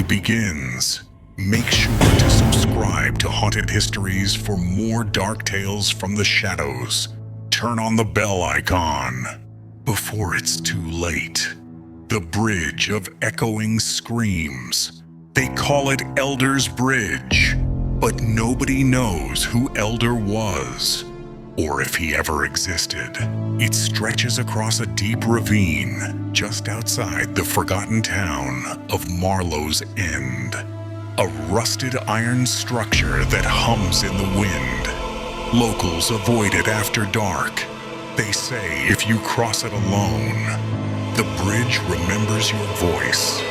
horrifying begins. Make sure to subscribe to Haunted Histories for more dark tales from the shadows. Turn on the bell icon before it's too late. The Bridge of Echoing Screams. They call it Elder's Bridge, but nobody knows who Elder was, or if he ever existed. It stretches across a deep ravine just outside the forgotten town of Marlowe's End. A rusted iron structure that hums in the wind. Locals avoid it after dark. They say if you cross it alone, the bridge remembers your voice.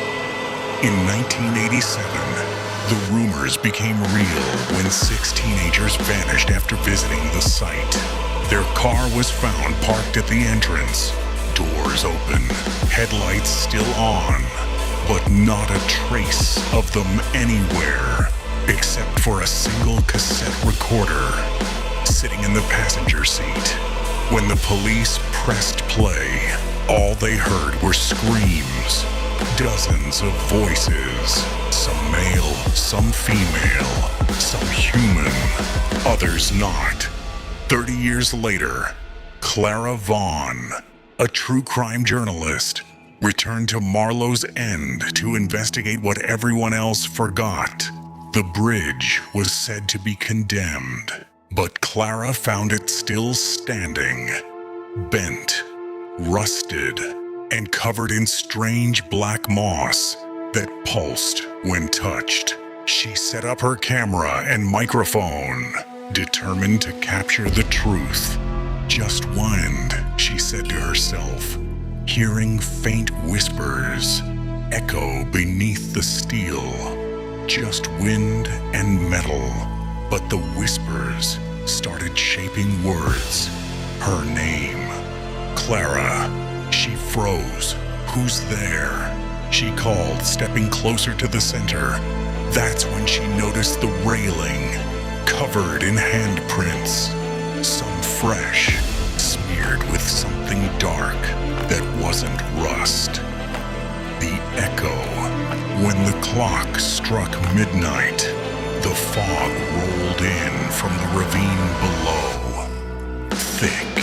In 1987, the rumors became real when 6 teenagers vanished after visiting the site. Their car was found parked at the entrance, doors open, headlights still on, but not a trace of them anywhere, except for a single cassette recorder sitting in the passenger seat. When the police pressed play, all they heard were screams, dozens of voices, some male, some female, some human, others not. 30 years later, Clara Vaughn, a true crime journalist, returned to Marlowe's End to investigate what everyone else forgot. The bridge was said to be condemned, but Clara found it still standing, bent, rusted, and covered in strange black moss that pulsed when touched. She set up her camera and microphone, determined to capture the truth. Just wind, she said to herself, hearing faint whispers echo beneath the steel. Just wind and metal, but the whispers started shaping words. Her name, Clara. She froze. Who's there? She called, stepping closer to the center. That's when she noticed the railing, covered in handprints. Some fresh, smeared with something dark that wasn't rust. The echo. When the clock struck midnight, the fog rolled in from the ravine below. Thick,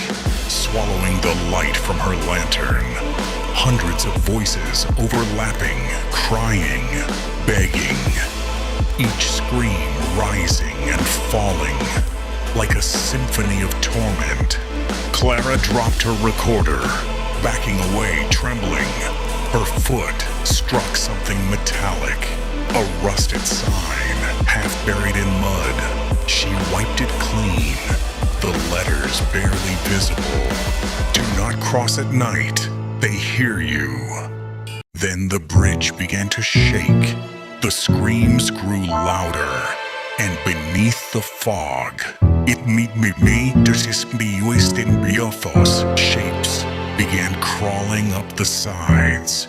swallowing the light from her lantern. Hundreds of voices overlapping, crying, begging. Each scream rising and falling like a symphony of torment. Clara dropped her recorder, backing away, trembling. Her foot struck something metallic, a rusted sign, half buried in mud. She wiped it clean, the letters barely visible. Do not cross at night, they hear you. Then the bridge began to shake. The screams grew louder, and beneath the fog, shapes began crawling up the sides.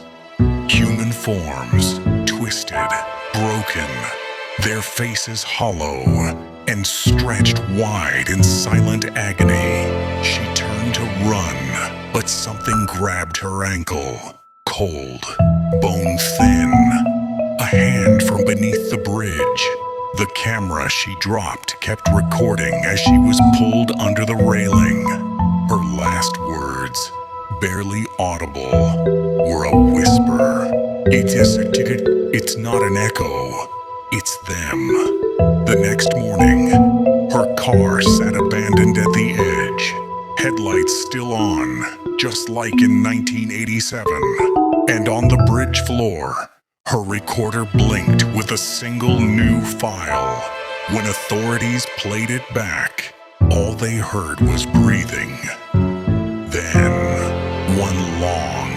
Human forms, twisted, broken, their faces hollow and stretched wide in silent agony. She turned to run, but something grabbed her ankle. Cold, bone thin, a hand from beneath the bridge. The camera she dropped kept recording as she was pulled under the railing. Her last words, barely audible, were a whisper. It's not an echo, it's them. The next morning, her car sat abandoned at the edge, headlights still on, just like in 1987. And on the bridge floor, her recorder blinked with a single new file. When authorities played it back, all they heard was breathing. Then, one long,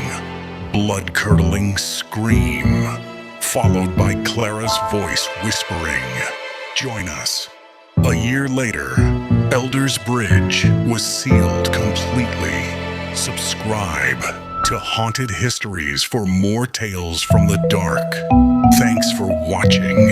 blood-curdling scream, followed by Clara's voice whispering, "Join us." A year later, Elder's Bridge was sealed completely. Subscribe to Haunted Histories for more tales from the dark. Thanks for watching.